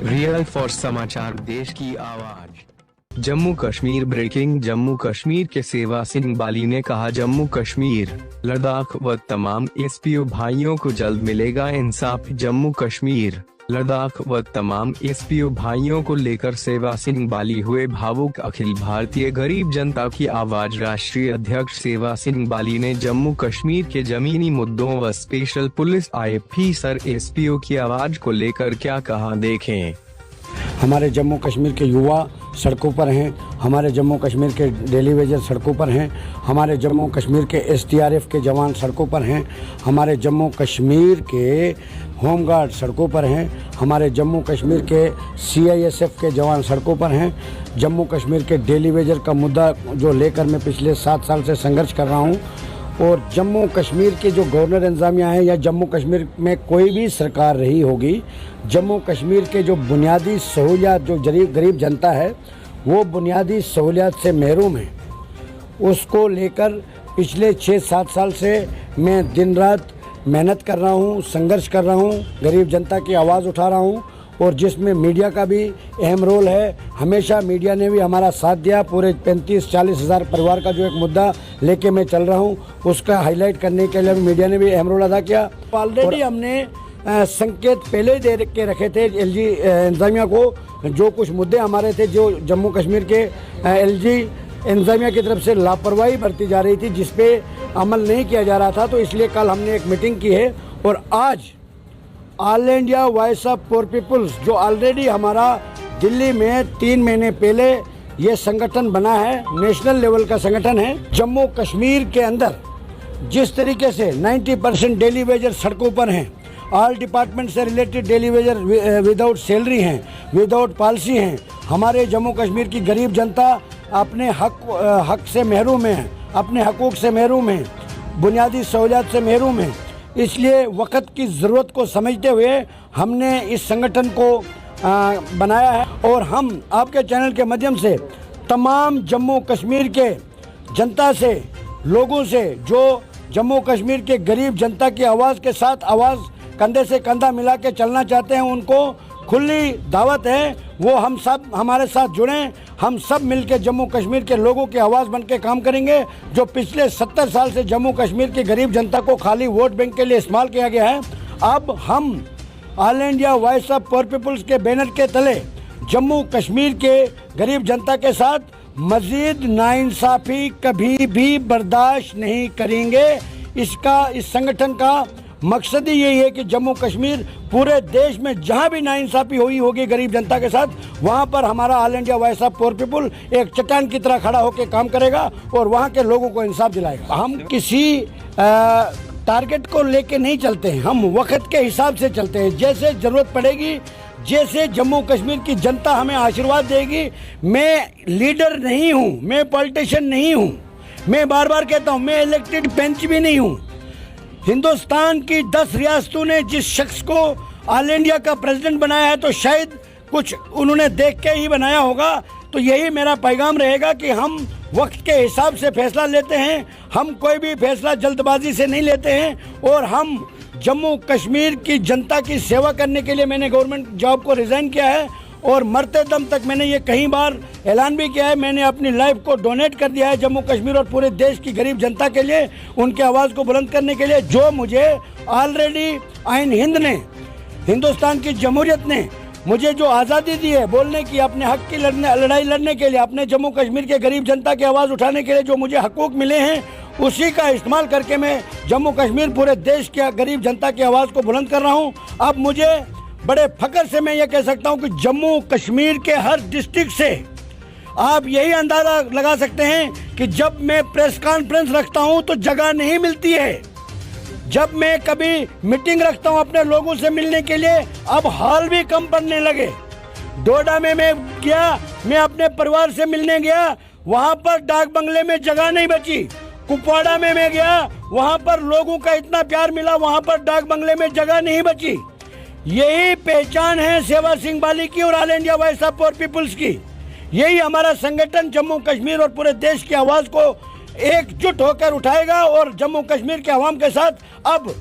Real for समाचार, देश की आवाज। जम्मू कश्मीर ब्रेकिंग। जम्मू कश्मीर के सेवा सिंह बाली ने कहा, जम्मू कश्मीर, लद्दाख व तमाम एसपीओ भाइयों को जल्द मिलेगा इंसाफ। जम्मू कश्मीर, लद्दाख व तमाम एसपीओ भाइयों को लेकर सेवा सिंह बाली हुए भावुक। अखिल भारतीय गरीब जनता की आवाज राष्ट्रीय अध्यक्ष सेवा सिंह बाली ने जम्मू कश्मीर के जमीनी मुद्दों व स्पेशल पुलिस ऑफिसर एसपीओ की आवाज को लेकर क्या कहा, देखें। हमारे जम्मू कश्मीर के युवा सड़कों पर हैं, हमारे जम्मू कश्मीर के डेली वेजर सड़कों पर हैं, हमारे जम्मू कश्मीर के एसडीआरएफ के जवान सड़कों पर हैं, हमारे जम्मू कश्मीर के होमगार्ड सड़कों पर हैं, हमारे जम्मू कश्मीर के सीआईएसएफ के जवान सड़कों पर हैं। जम्मू कश्मीर के डेली वेजर का मुद्दा जो लेकर मैं पिछले 7 साल से संघर्ष कर रहा हूँ, और जम्मू कश्मीर के जो गवर्नर इंतजामिया है या जम्मू कश्मीर में कोई भी सरकार रही होगी, जम्मू कश्मीर के जो बुनियादी सहूलियात जो गरीब जनता है वो बुनियादी सहूलियात से महरूम है। उसको लेकर पिछले 6-7 साल से मैं दिन रात मेहनत कर रहा हूँ, संघर्ष कर रहा हूँ, गरीब जनता की आवाज़ उठा रहा हूँ, और जिसमें मीडिया का भी अहम रोल है। हमेशा मीडिया ने भी हमारा साथ दिया। पूरे 35-40 हज़ार परिवार का जो एक मुद्दा लेके मैं चल रहा हूँ, उसका हाईलाइट करने के लिए मीडिया ने भी अहम रोल अदा किया। ऑलरेडी हमने संकेत पहले ही दे के रखे थे एलजी इंतजामिया को, जो कुछ मुद्दे हमारे थे जो जम्मू कश्मीर के एलजी इंतजामिया की तरफ से लापरवाही बरती जा रही थी, जिस पे अमल नहीं किया जा रहा था, तो इसलिए कल हमने एक मीटिंग की है। और आज all India voice of poor peoples, जो ऑलरेडी हमारा दिल्ली में 3 महीने पहले ये संगठन बना है, नेशनल लेवल का संगठन है। जम्मू कश्मीर के अंदर जिस तरीके से 90% डेली वेजर सड़कों पर हैं, ऑल डिपार्टमेंट से related daily Vaser without salary हैं, विदाउट पॉलिसी हैं, हमारे जम्मू कश्मीर की गरीब जनता अपने हक से महरूम है, अपने हकूक़ से महरूम है, बुनियादी सहूलियात से महरूम है। इसलिए वक्त की ज़रूरत को समझते हुए हमने इस संगठन को बनाया है, और हम आपके चैनल के माध्यम से तमाम जम्मू कश्मीर के जनता से, लोगों से जो जम्मू कश्मीर के गरीब जनता की आवाज़ के साथ आवाज़ कंधे से कंधा मिला के चलना चाहते हैं, उनको खुली दावत है, वो हम सब हमारे साथ जुड़ें। हम सब मिलकर जम्मू कश्मीर के लोगों की आवाज़ बन के काम करेंगे। जो पिछले 70 साल से जम्मू कश्मीर की गरीब जनता को खाली वोट बैंक के लिए इस्तेमाल किया गया है, अब हम all India voice of poor peoples के बैनर के तले जम्मू कश्मीर के गरीब जनता के साथ मजीद नाइंसाफ़ी कभी भी बर्दाश्त नहीं करेंगे। इस संगठन का मकसद ही यही है कि जम्मू कश्मीर पूरे देश में जहां भी नाइंसाफ़ी हुई होगी गरीब जनता के साथ, वहां पर हमारा all India voice of poor people एक चट्टान की तरह खड़ा होकर काम करेगा और वहां के लोगों को इंसाफ दिलाएगा। हम किसी टारगेट को लेके नहीं चलते हैं, हम वक्त के हिसाब से चलते हैं। जैसे ज़रूरत पड़ेगी, जैसे जम्मू कश्मीर की जनता हमें आशीर्वाद देगी। मैं लीडर नहीं हूँ, मैं पॉलिटिशियन नहीं हूँ, मैं बार बार कहता हूँ, मैं इलेक्टेड बेंच भी नहीं हूँ। हिंदुस्तान की 10 रियासतों ने जिस शख्स को ऑल इंडिया का प्रेसिडेंट बनाया है, तो शायद कुछ उन्होंने देख के ही बनाया होगा। तो यही मेरा पैगाम रहेगा कि हम वक्त के हिसाब से फैसला लेते हैं, हम कोई भी फैसला जल्दबाजी से नहीं लेते हैं, और हम जम्मू कश्मीर की जनता की सेवा करने के लिए मैंने गवर्नमेंट जॉब को रिज़ाइन किया है, और मरते दम तक मैंने ये कई बार ऐलान भी किया है, मैंने अपनी लाइफ को डोनेट कर दिया है जम्मू कश्मीर और पूरे देश की गरीब जनता के लिए, उनकी आवाज़ को बुलंद करने के लिए। जो मुझे ऑलरेडी आइन हिंद ने, हिंदुस्तान की जमहूरियत ने मुझे जो आज़ादी दी है बोलने की, अपने हक की लड़ाई लड़ने के लिए, अपने जम्मू कश्मीर के गरीब जनता की आवाज़ उठाने के लिए जो मुझे हकूक़ मिले हैं, उसी का इस्तेमाल करके मैं जम्मू कश्मीर पूरे देश की गरीब जनता की आवाज़ को बुलंद कर रहा हूँ। अब मुझे बड़े फख्र से मैं ये कह सकता हूँ कि जम्मू कश्मीर के हर डिस्ट्रिक्ट से आप यही अंदाज़ा लगा सकते हैं कि जब मैं प्रेस कॉन्फ्रेंस रखता हूँ तो जगह नहीं मिलती है। जब मैं कभी मीटिंग रखता हूँ अपने लोगों से मिलने के लिए, अब हॉल भी कम पड़ने लगे। डोडा में मैं गया, मैं अपने परिवार से मिलने गया, वहाँ पर डाक बंगले में जगह नहीं बची। कुपवाड़ा में मैं गया, वहाँ पर लोगों का इतना प्यार मिला, वहाँ पर डाक बंगले में जगह नहीं बची। यही पहचान है सेवा सिंह बाली की और all India voice of poor peoples की। यही हमारा संगठन जम्मू कश्मीर और पूरे देश की आवाज़ को एकजुट होकर उठाएगा, और जम्मू कश्मीर के अवाम के साथ अब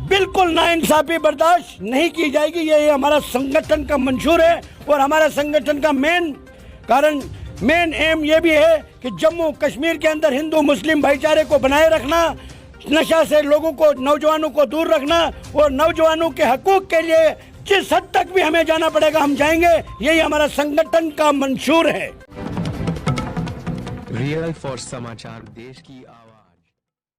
बिल्कुल नाइंसाफी बर्दाश्त नहीं की जाएगी। ये हमारा संगठन का मंशूर है और हमारा संगठन का मेन एम ये भी है कि जम्मू कश्मीर के अंदर हिंदू मुस्लिम भाईचारे को बनाए रखना, नशा से लोगों को, नौजवानों को दूर रखना और नौजवानों के हकूक के लिए जिस हद तक भी हमें जाना पड़ेगा हम जाएंगे। यही हमारा संगठन का मंशूर है। रियल फॉर समाचार, देश की आवाज।